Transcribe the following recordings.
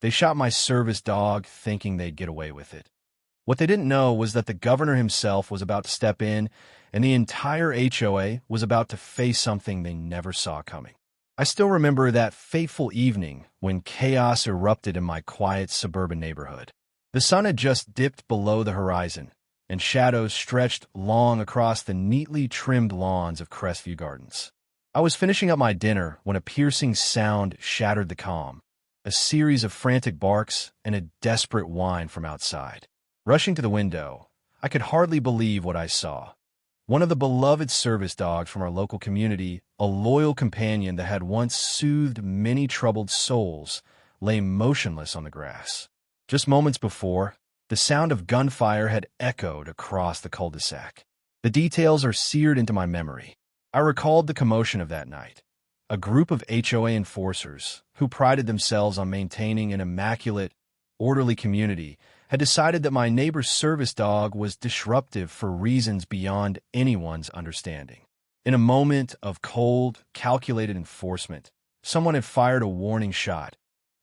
They shot my service dog thinking they'd get away with it. What they didn't know was that the governor himself was about to step in, and the entire HOA was about to face something they never saw coming. I still remember that fateful evening when chaos erupted in my quiet suburban neighborhood. The sun had just dipped below the horizon, and shadows stretched long across the neatly trimmed lawns of Crestview Gardens. I was finishing up my dinner when a piercing sound shattered the calm, a series of frantic barks and a desperate whine from outside. Rushing to the window, I could hardly believe what I saw. One of the beloved service dogs from our local community, a loyal companion that had once soothed many troubled souls, lay motionless on the grass. Just moments before, the sound of gunfire had echoed across the cul-de-sac. The details are seared into my memory. I recalled the commotion of that night. A group of HOA enforcers, who prided themselves on maintaining an immaculate, orderly community, had decided that my neighbor's service dog was disruptive for reasons beyond anyone's understanding. In a moment of cold, calculated enforcement, someone had fired a warning shot,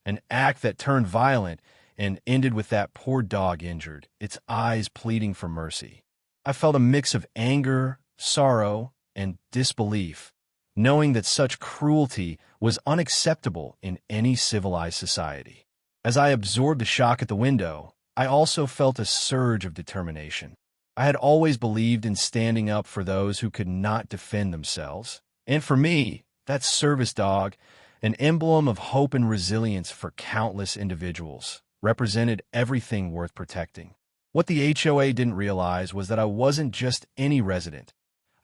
an act that turned violent and ended with that poor dog injured, its eyes pleading for mercy. I felt a mix of anger, sorrow, and disbelief, knowing that such cruelty was unacceptable in any civilized society. As I absorbed the shock at the window, I also felt a surge of determination. I had always believed in standing up for those who could not defend themselves. And for me, that service dog, an emblem of hope and resilience for countless individuals, represented everything worth protecting. What the HOA didn't realize was that I wasn't just any resident.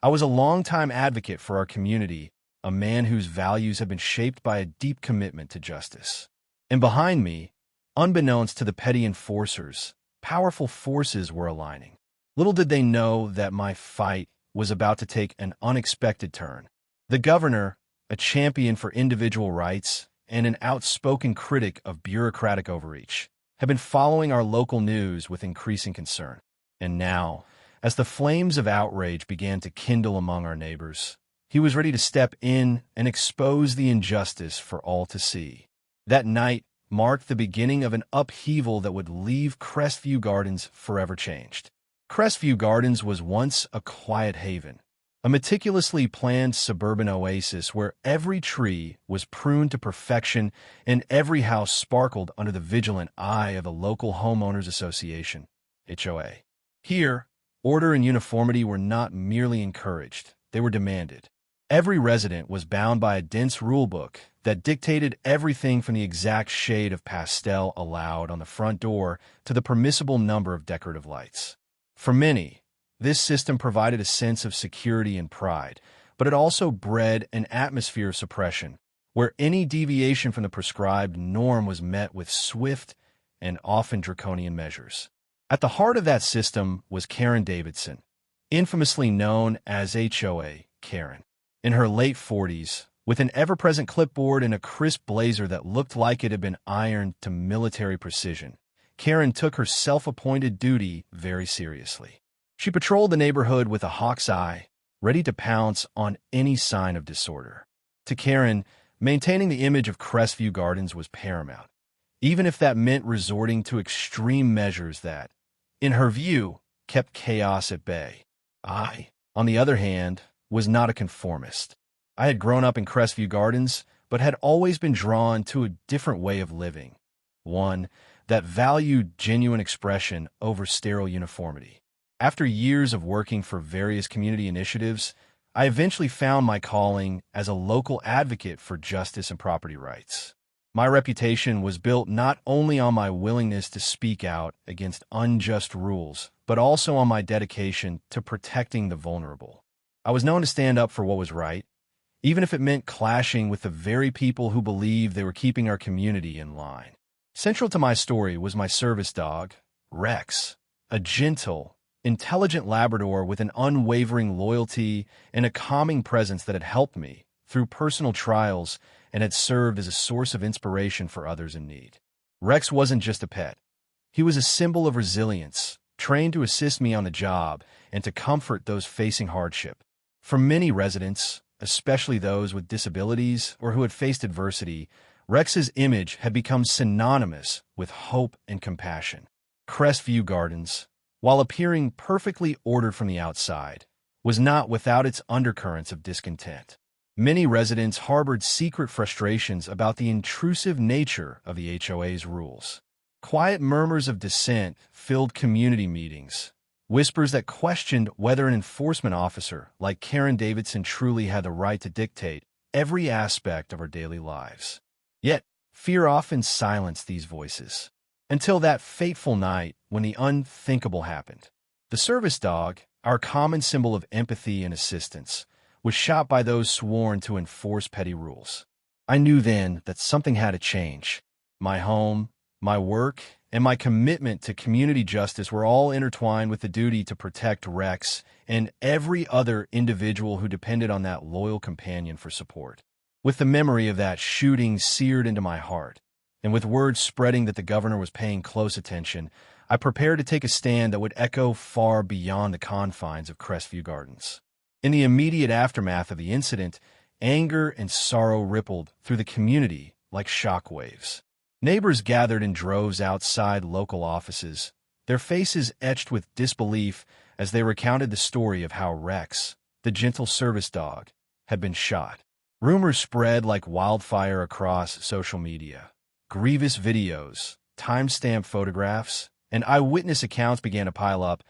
I was a longtime advocate for our community, a man whose values had been shaped by a deep commitment to justice. And behind me, unbeknownst to the petty enforcers, powerful forces were aligning. Little did they know that my fight was about to take an unexpected turn. The governor, a champion for individual rights and an outspoken critic of bureaucratic overreach, had been following our local news with increasing concern. And now, as the flames of outrage began to kindle among our neighbors, he was ready to step in and expose the injustice for all to see. That night marked the beginning of an upheaval that would leave Crestview Gardens forever changed. Crestview Gardens was once a quiet haven, a meticulously planned suburban oasis where every tree was pruned to perfection and every house sparkled under the vigilant eye of the local homeowners association, HOA. Here, order and uniformity were not merely encouraged, they were demanded. Every resident was bound by a dense rulebook that dictated everything from the exact shade of pastel allowed on the front door to the permissible number of decorative lights. For many, this system provided a sense of security and pride, but it also bred an atmosphere of suppression, where any deviation from the prescribed norm was met with swift and often draconian measures. At the heart of that system was Karen Davidson, infamously known as HOA Karen. In her late 40s, with an ever-present clipboard and a crisp blazer that looked like it had been ironed to military precision, Karen took her self-appointed duty very seriously. She patrolled the neighborhood with a hawk's eye, ready to pounce on any sign of disorder. To Karen, maintaining the image of Crestview Gardens was paramount, even if that meant resorting to extreme measures that, in her view, kept chaos at bay. I, on the other hand, was not a conformist. I had grown up in Crestview Gardens, but had always been drawn to a different way of living, one that valued genuine expression over sterile uniformity. After years of working for various community initiatives, I eventually found my calling as a local advocate for justice and property rights. My reputation was built not only on my willingness to speak out against unjust rules, but also on my dedication to protecting the vulnerable. I was known to stand up for what was right, even if it meant clashing with the very people who believed they were keeping our community in line. Central to my story was my service dog, Rex, a gentle, intelligent Labrador with an unwavering loyalty and a calming presence that had helped me through personal trials and had served as a source of inspiration for others in need. Rex wasn't just a pet. He was a symbol of resilience, trained to assist me on the job and to comfort those facing hardship. For many residents, especially those with disabilities or who had faced adversity, Rex's image had become synonymous with hope and compassion. Crestview Gardens, while appearing perfectly ordered from the outside, was not without its undercurrents of discontent. Many residents harbored secret frustrations about the intrusive nature of the HOA's rules. Quiet murmurs of dissent filled community meetings, whispers that questioned whether an enforcement officer like Karen Davidson truly had the right to dictate every aspect of our daily lives. Yet, fear often silenced these voices, until that fateful night when the unthinkable happened. The service dog, our common symbol of empathy and assistance, was shot by those sworn to enforce petty rules. I knew then that something had to change. My home, my work, and my commitment to community justice were all intertwined with the duty to protect Rex and every other individual who depended on that loyal companion for support. With the memory of that shooting seared into my heart, and with word spreading that the governor was paying close attention, I prepared to take a stand that would echo far beyond the confines of Crestview Gardens. In the immediate aftermath of the incident, anger and sorrow rippled through the community like shockwaves. Neighbors gathered in droves outside local offices, their faces etched with disbelief as they recounted the story of how Rex, the gentle service dog, had been shot. Rumors spread like wildfire across social media. Grievous videos, time-stamped photographs, and eyewitness accounts began to pile up,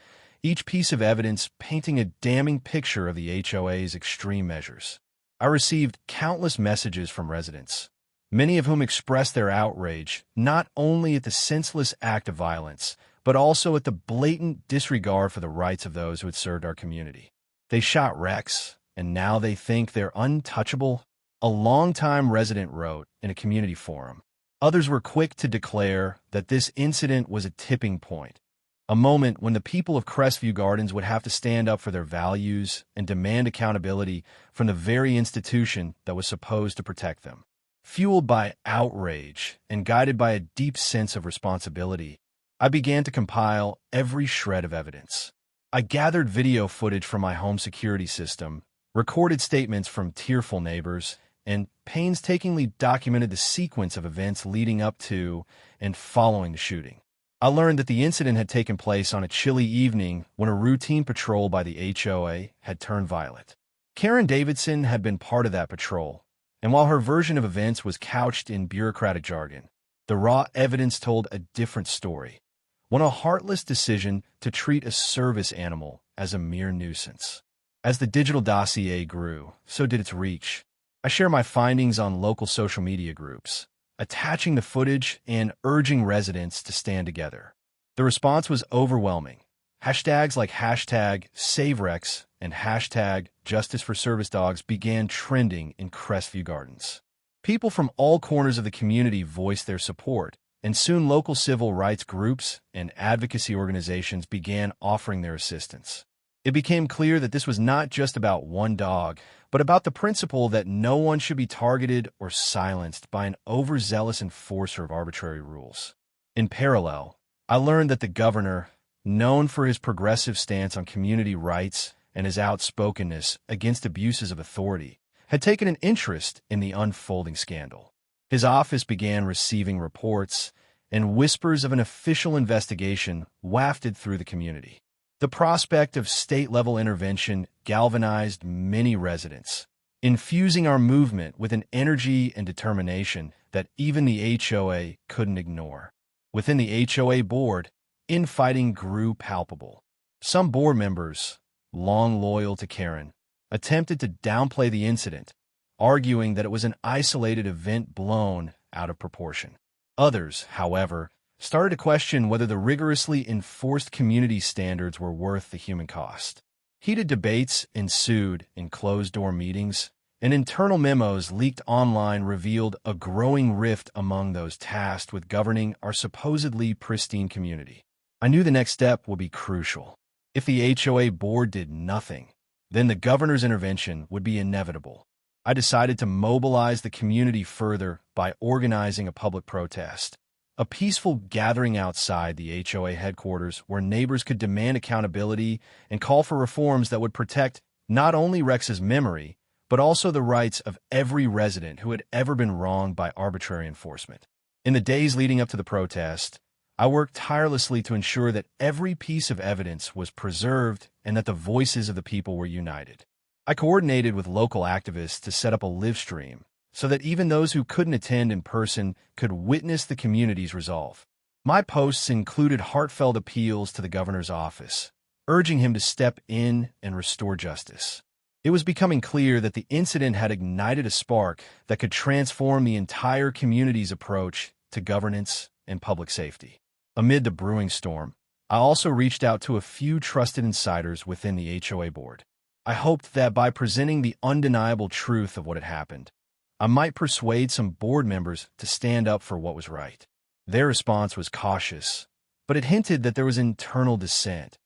each piece of evidence painting a damning picture of the HOA's extreme measures. I received countless messages from residents, many of whom expressed their outrage not only at the senseless act of violence, but also at the blatant disregard for the rights of those who had served our community. They shot Rex, and now they think they're untouchable, a longtime resident wrote in a community forum. Others were quick to declare that this incident was a tipping point, a moment when the people of Crestview Gardens would have to stand up for their values and demand accountability from the very institution that was supposed to protect them. Fueled by outrage and guided by a deep sense of responsibility, I began to compile every shred of evidence. I gathered video footage from my home security system, recorded statements from tearful neighbors, and painstakingly documented the sequence of events leading up to and following the shooting. I learned that the incident had taken place on a chilly evening when a routine patrol by the HOA had turned violent. Karen Davidson had been part of that patrol, and while her version of events was couched in bureaucratic jargon, the raw evidence told a different story, one a heartless decision to treat a service animal as a mere nuisance. As the digital dossier grew, so did its reach. I share my findings on local social media groups, attaching the footage and urging residents to stand together. The response was overwhelming. Hashtags like #SaveRex and #JusticeForServiceDogs began trending in Crestview Gardens. People from all corners of the community voiced their support, and soon local civil rights groups and advocacy organizations began offering their assistance. It became clear that this was not just about one dog, but about the principle that no one should be targeted or silenced by an overzealous enforcer of arbitrary rules. In parallel, I learned that the governor, known for his progressive stance on community rights and his outspokenness against abuses of authority, had taken an interest in the unfolding scandal. His office began receiving reports, and whispers of an official investigation wafted through the community. The prospect of state-level intervention galvanized many residents, infusing our movement with an energy and determination that even the HOA couldn't ignore. Within the HOA board, infighting grew palpable. Some board members, long loyal to Karen, attempted to downplay the incident, arguing that it was an isolated event blown out of proportion. Others, however, started to question whether the rigorously enforced community standards were worth the human cost. Heated debates ensued in closed-door meetings, and internal memos leaked online revealed a growing rift among those tasked with governing our supposedly pristine community. I knew the next step would be crucial. If the HOA board did nothing, then the governor's intervention would be inevitable. I decided to mobilize the community further by organizing a public protest. A peaceful gathering outside the HOA headquarters where neighbors could demand accountability and call for reforms that would protect not only Rex's memory, but also the rights of every resident who had ever been wronged by arbitrary enforcement. In the days leading up to the protest, I worked tirelessly to ensure that every piece of evidence was preserved and that the voices of the people were united. I coordinated with local activists to set up a live stream so that even those who couldn't attend in person could witness the community's resolve. My posts included heartfelt appeals to the governor's office, urging him to step in and restore justice. It was becoming clear that the incident had ignited a spark that could transform the entire community's approach to governance and public safety. Amid the brewing storm, I also reached out to a few trusted insiders within the HOA board. I hoped that by presenting the undeniable truth of what had happened, I might persuade some board members to stand up for what was right. Their response was cautious, but it hinted that there was internal dissent,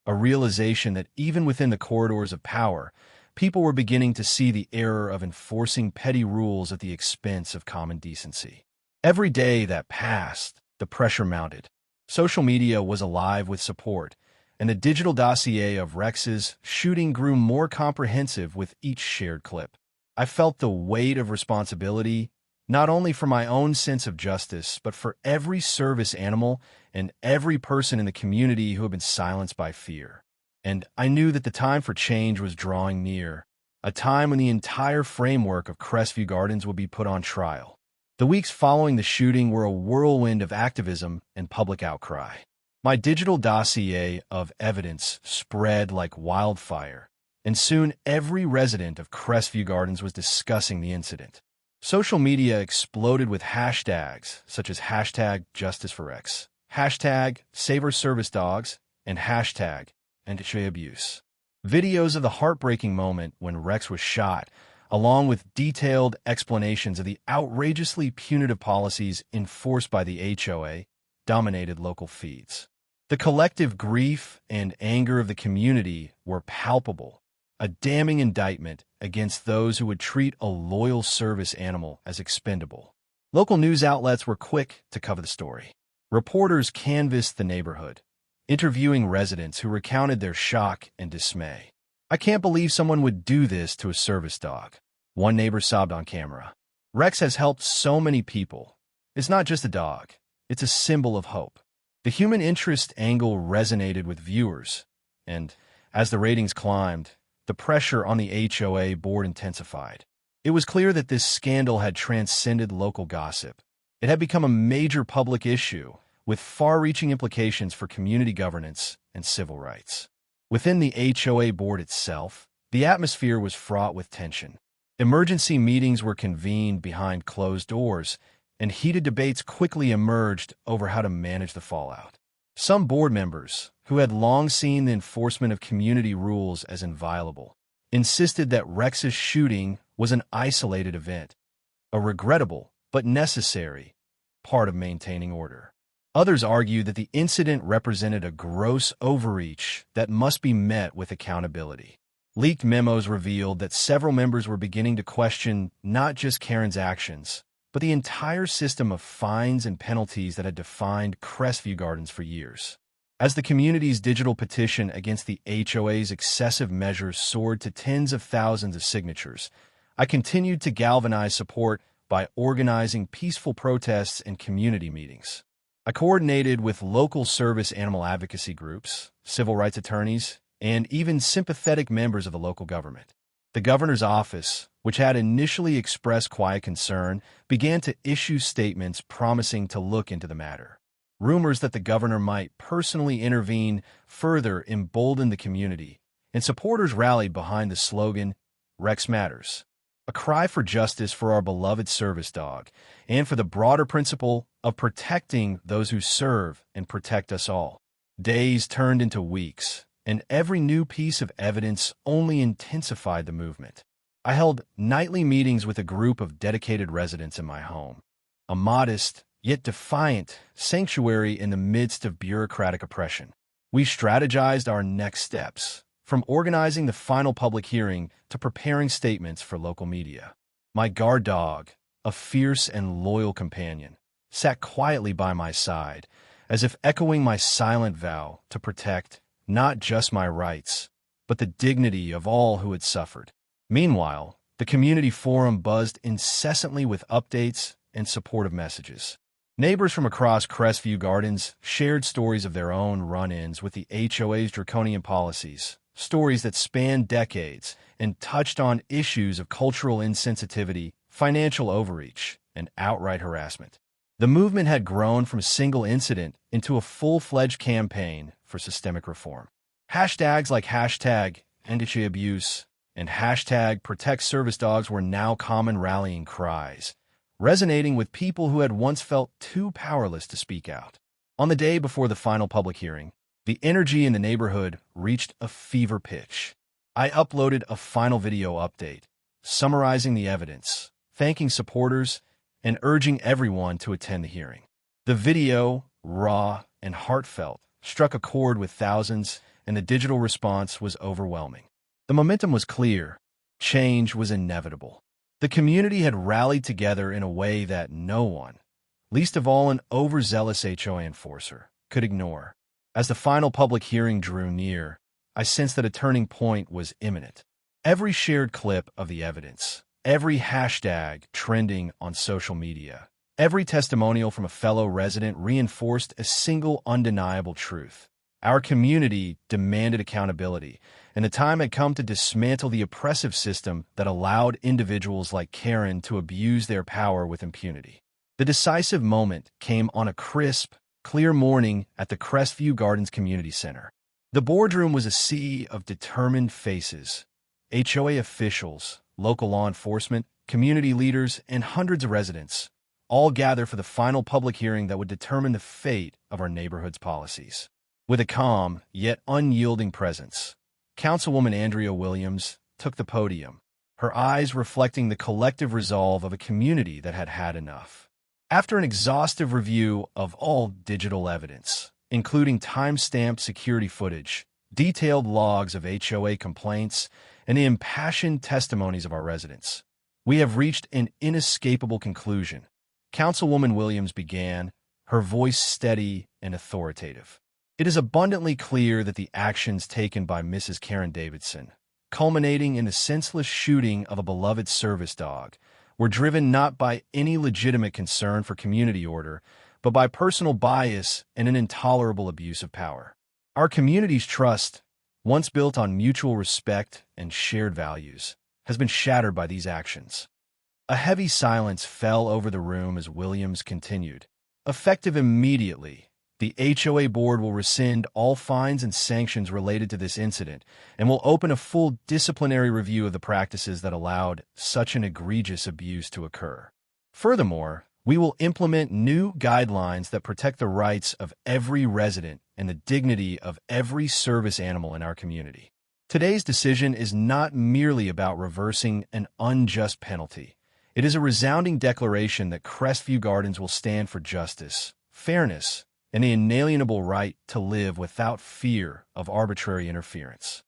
a realization that even within the corridors of power, people were beginning to see the error of enforcing petty rules at the expense of common decency. Every day that passed, the pressure mounted. Social media was alive with support, and the digital dossier of Rex's shooting grew more comprehensive with each shared clip. I felt the weight of responsibility, not only for my own sense of justice, but for every service animal and every person in the community who had been silenced by fear. And I knew that the time for change was drawing near, a time when the entire framework of Crestview Gardens would be put on trial. The weeks following the shooting were a whirlwind of activism and public outcry. My digital dossier of evidence spread like wildfire, and soon every resident of Crestview Gardens was discussing the incident. Social media exploded with hashtags such as hashtag Justice for Rex, hashtag Save Our Service Dogs, and hashtag HOA Abuse. Videos of the heartbreaking moment when Rex was shot, along with detailed explanations of the outrageously punitive policies enforced by the HOA, dominated local feeds. The collective grief and anger of the community were palpable, a damning indictment against those who would treat a loyal service animal as expendable. Local news outlets were quick to cover the story. Reporters canvassed the neighborhood, interviewing residents who recounted their shock and dismay. "I can't believe someone would do this to a service dog," one neighbor sobbed on camera. "Rex has helped so many people. It's not just a dog, it's a symbol of hope." The human interest angle resonated with viewers, and as the ratings climbed, the pressure on the HOA board intensified. It was clear that this scandal had transcended local gossip. It had become a major public issue, with far-reaching implications for community governance and civil rights. Within the HOA board itself, the atmosphere was fraught with tension. Emergency meetings were convened behind closed doors, and heated debates quickly emerged over how to manage the fallout. Some board members, who had long seen the enforcement of community rules as inviolable, insisted that Rex's shooting was an isolated event, a regrettable but necessary part of maintaining order. Others argued that the incident represented a gross overreach that must be met with accountability. Leaked memos revealed that several members were beginning to question not just Karen's actions, but the entire system of fines and penalties that had defined Crestview Gardens for years. As the community's digital petition against the HOA's excessive measures soared to tens of thousands of signatures, I continued to galvanize support by organizing peaceful protests and community meetings. I coordinated with local service animal advocacy groups, civil rights attorneys, and even sympathetic members of the local government. The governor's office, which had initially expressed quiet concern, began to issue statements promising to look into the matter. Rumors that the governor might personally intervene further emboldened the community, and supporters rallied behind the slogan, "Rex Matters," a cry for justice for our beloved service dog, and for the broader principle of protecting those who serve and protect us all. Days turned into weeks, and every new piece of evidence only intensified the movement. I held nightly meetings with a group of dedicated residents in my home, a modest yet defiant sanctuary in the midst of bureaucratic oppression. We strategized our next steps, from organizing the final public hearing to preparing statements for local media. My guard dog, a fierce and loyal companion, sat quietly by my side, as if echoing my silent vow to protect not just my rights, but the dignity of all who had suffered. Meanwhile, The community forum buzzed incessantly with updates and supportive messages. Neighbors from across Crestview Gardens shared stories of their own run-ins with the HOA's draconian policies, stories that spanned decades and touched on issues of cultural insensitivity, financial overreach, and outright harassment. The movement had grown from a single incident into a full-fledged campaign for systemic reform. Hashtags like #anti-abuse and #protect service dogs were now common rallying cries, resonating with people who had once felt too powerless to speak out. On the day before the final public hearing, the energy in the neighborhood reached a fever pitch. I uploaded a final video update, summarizing the evidence, thanking supporters, and urging everyone to attend the hearing. The video, raw and heartfelt, struck a chord with thousands, and the digital response was overwhelming. The momentum was clear. Change was inevitable. The community had rallied together in a way that no one, least of all an overzealous HOA enforcer, could ignore. As the final public hearing drew near, I sensed that a turning point was imminent. Every shared clip of the evidence, every hashtag trending on social media, every testimonial from a fellow resident reinforced a single undeniable truth. Our community demanded accountability, and the time had come to dismantle the oppressive system that allowed individuals like Karen to abuse their power with impunity. The decisive moment came on a crisp, clear morning at the Crestview Gardens Community Center. The boardroom was a sea of determined faces, HOA officials, local law enforcement, community leaders, and hundreds of residents, all gathered for the final public hearing that would determine the fate of our neighborhood's policies. With a calm, yet unyielding presence, Councilwoman Andrea Williams took the podium, her eyes reflecting the collective resolve of a community that had had enough. After an exhaustive review of all digital evidence, including time-stamped security footage, detailed logs of HOA complaints, and the impassioned testimonies of our residents, we have reached an inescapable conclusion. Councilwoman Williams began, her voice steady and authoritative. It is abundantly clear that the actions taken by Mrs. Karen Davidson, culminating in the senseless shooting of a beloved service dog, were driven not by any legitimate concern for community order, but by personal bias and an intolerable abuse of power. Our community's trust, once built on mutual respect and shared values, has been shattered by these actions. A heavy silence fell over the room as Williams continued. Effective immediately, the HOA board will rescind all fines and sanctions related to this incident and will open a full disciplinary review of the practices that allowed such an egregious abuse to occur. Furthermore, we will implement new guidelines that protect the rights of every resident and the dignity of every service animal in our community. Today's decision is not merely about reversing an unjust penalty. It is a resounding declaration that Crestview Gardens will stand for justice, fairness, and the inalienable right to live without fear of arbitrary interference.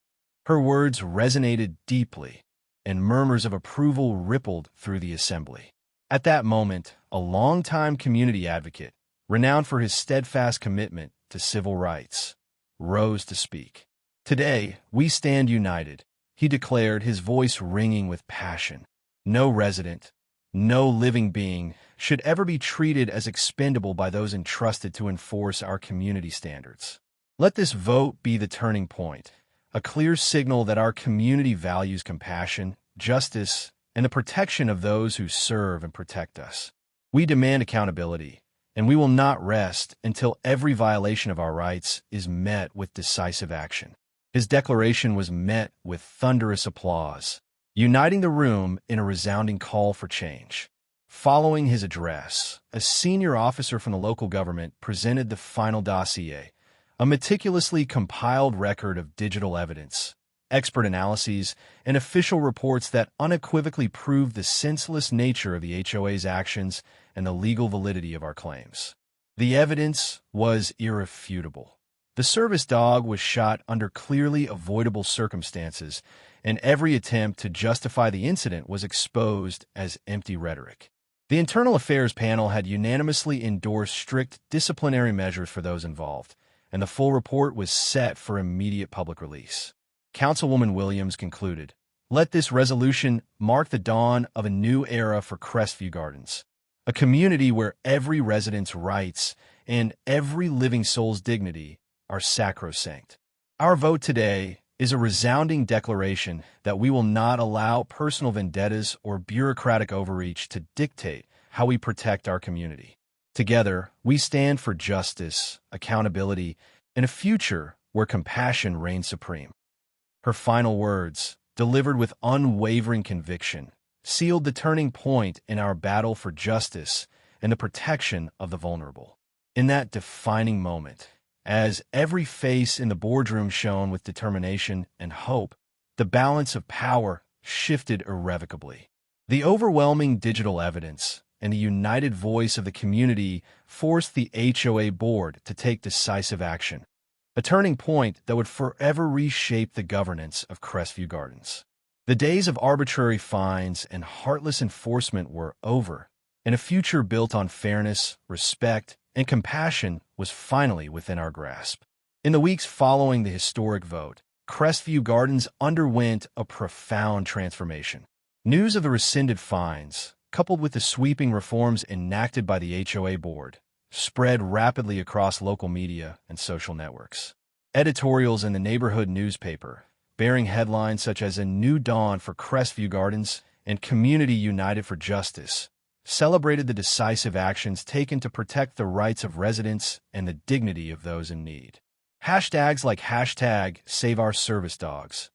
Her words resonated deeply, and murmurs of approval rippled through the assembly. At that moment, a longtime community advocate, renowned for his steadfast commitment to civil rights, rose to speak. "Today, we stand united," he declared, his voice ringing with passion. "No resident, no living being should ever be treated as expendable by those entrusted to enforce our community standards. Let this vote be the turning point, a clear signal that our community values compassion, justice, and the protection of those who serve and protect us. We demand accountability, and we will not rest until every violation of our rights is met with decisive action." His declaration was met with thunderous applause, uniting the room in a resounding call for change. Following his address, a senior officer from the local government presented the final dossier, a meticulously compiled record of digital evidence, expert analyses, and official reports that unequivocally proved the senseless nature of the HOA's actions and the legal validity of our claims. The evidence was irrefutable. The service dog was shot under clearly avoidable circumstances, and every attempt to justify the incident was exposed as empty rhetoric. The Internal Affairs Panel had unanimously endorsed strict disciplinary measures for those involved, and the full report was set for immediate public release. Councilwoman Williams concluded, Let this resolution mark the dawn of a new era for Crestview Gardens, a community where every resident's rights and every living soul's dignity are sacrosanct. Our vote today is a resounding declaration that we will not allow personal vendettas or bureaucratic overreach to dictate how we protect our community. Together, we stand for justice, accountability, and a future where compassion reigns supreme. Her final words, delivered with unwavering conviction, sealed the turning point in our battle for justice and the protection of the vulnerable. In that defining moment, as every face in the boardroom shone with determination and hope, the balance of power shifted irrevocably. The overwhelming digital evidence and the united voice of the community forced the HOA board to take decisive action, a turning point that would forever reshape the governance of Crestview Gardens. The days of arbitrary fines and heartless enforcement were over, and a future built on fairness, respect, and compassion was finally within our grasp. In the weeks following the historic vote, Crestview Gardens underwent a profound transformation. News of the rescinded fines, coupled with the sweeping reforms enacted by the HOA board, spread rapidly across local media and social networks. Editorials in the neighborhood newspaper, bearing headlines such as "A New Dawn for Crestview Gardens" and "Community United for Justice," celebrated the decisive actions taken to protect the rights of residents and the dignity of those in need. Hashtags like #SaveOurServiceDogs,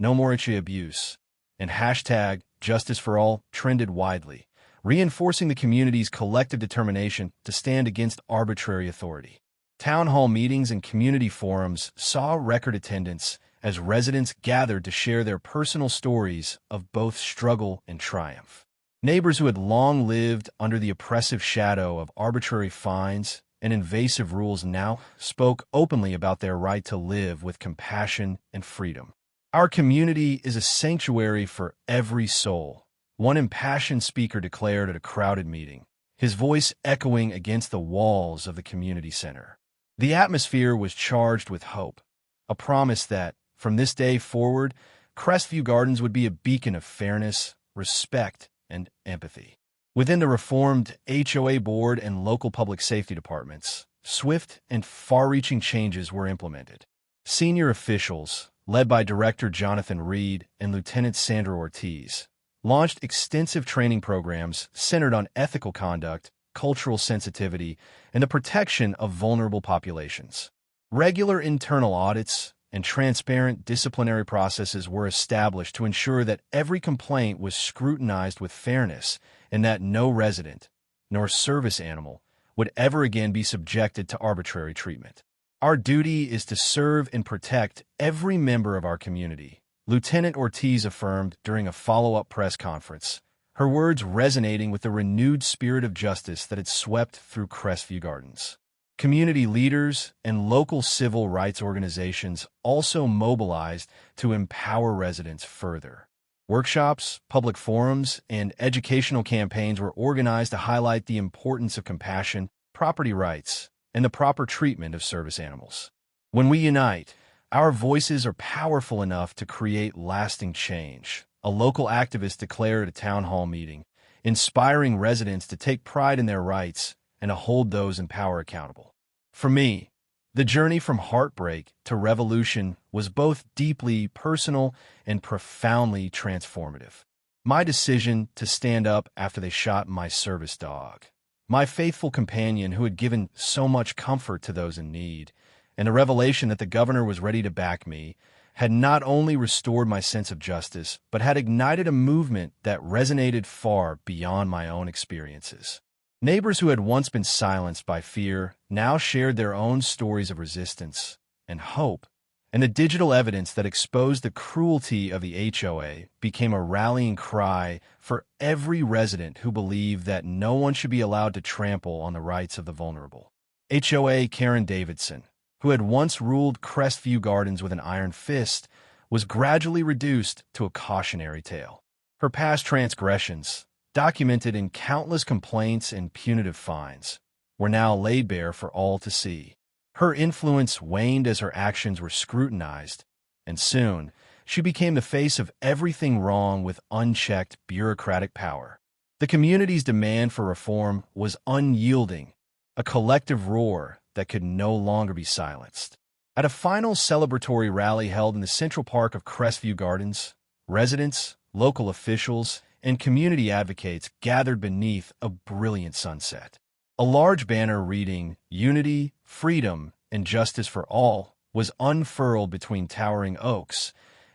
#NoMoreHOA Abuse, and #JusticeForAll trended widely, reinforcing the community's collective determination to stand against arbitrary authority. Town hall meetings and community forums saw record attendance as residents gathered to share their personal stories of both struggle and triumph. Neighbors who had long lived under the oppressive shadow of arbitrary fines and invasive rules now spoke openly about their right to live with compassion and freedom. Our community is a sanctuary for every soul, one impassioned speaker declared at a crowded meeting, his voice echoing against the walls of the community center. The atmosphere was charged with hope, a promise that, from this day forward, Crestview Gardens would be a beacon of fairness, respect, and empathy. Within the reformed HOA board and local public safety departments, swift and far-reaching changes were implemented. Senior officials, led by Director Jonathan Reed and Lieutenant Sandra Ortiz, launched extensive training programs centered on ethical conduct, cultural sensitivity, and the protection of vulnerable populations. Regular internal audits and transparent disciplinary processes were established to ensure that every complaint was scrutinized with fairness and that no resident, nor service animal, would ever again be subjected to arbitrary treatment. Our duty is to serve and protect every member of our community, Lieutenant Ortiz affirmed during a follow-up press conference, her words resonating with the renewed spirit of justice that had swept through Crestview Gardens. Community leaders and local civil rights organizations also mobilized to empower residents further. Workshops, public forums, and educational campaigns were organized to highlight the importance of compassion, property rights, and the proper treatment of service animals. When we unite, our voices are powerful enough to create lasting change, a local activist declared at a town hall meeting, inspiring residents to take pride in their rights and to hold those in power accountable. For me, the journey from heartbreak to revolution was both deeply personal and profoundly transformative. My decision to stand up after they shot my service dog, my faithful companion who had given so much comfort to those in need, and the revelation that the governor was ready to back me, had not only restored my sense of justice, but had ignited a movement that resonated far beyond my own experiences. Neighbors who had once been silenced by fear now shared their own stories of resistance and hope, and the digital evidence that exposed the cruelty of the HOA became a rallying cry for every resident who believed that no one should be allowed to trample on the rights of the vulnerable. HOA Karen Davidson, who had once ruled Crestview Gardens with an iron fist, was gradually reduced to a cautionary tale. Her past transgressions, documented in countless complaints and punitive fines, were now laid bare for all to see. Her influence waned as her actions were scrutinized, and soon she became the face of everything wrong with unchecked bureaucratic power. The community's demand for reform was unyielding, a collective roar that could no longer be silenced. At a final celebratory rally held in the Central Park of Crestview Gardens, residents, local officials, and community advocates gathered beneath a brilliant sunset. A large banner reading, "Unity, Freedom, and Justice for All," was unfurled between towering oaks,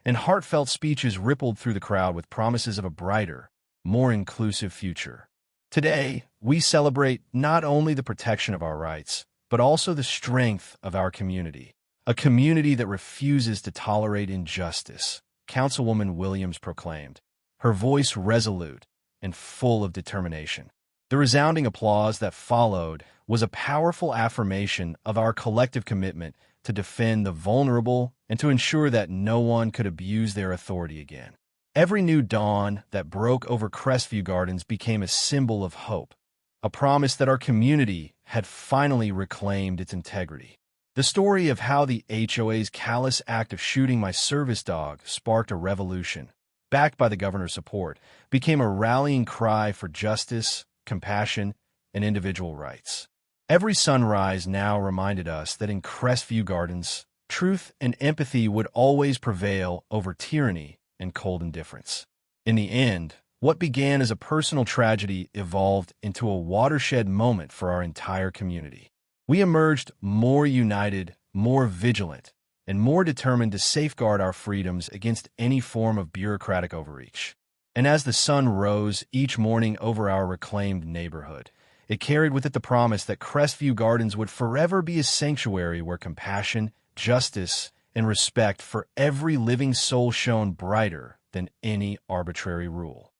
and heartfelt speeches rippled through the crowd with promises of a brighter, more inclusive future. Today, we celebrate not only the protection of our rights, but also the strength of our community, a community that refuses to tolerate injustice, Councilwoman Williams proclaimed, her voice resolute and full of determination. The resounding applause that followed was a powerful affirmation of our collective commitment to defend the vulnerable and to ensure that no one could abuse their authority again. Every new dawn that broke over Crestview Gardens became a symbol of hope, a promise that our community had finally reclaimed its integrity. The story of how the HOA's callous act of shooting my service dog sparked a revolution, backed by the governor's support, became a rallying cry for justice, compassion, and individual rights. Every sunrise now reminded us that in Crestview Gardens, truth and empathy would always prevail over tyranny and cold indifference. In the end, what began as a personal tragedy evolved into a watershed moment for our entire community. We emerged more united, more vigilant, and more determined to safeguard our freedoms against any form of bureaucratic overreach. And as the sun rose each morning over our reclaimed neighborhood, it carried with it the promise that Crestview Gardens would forever be a sanctuary where compassion, justice, and respect for every living soul shone brighter than any arbitrary rule.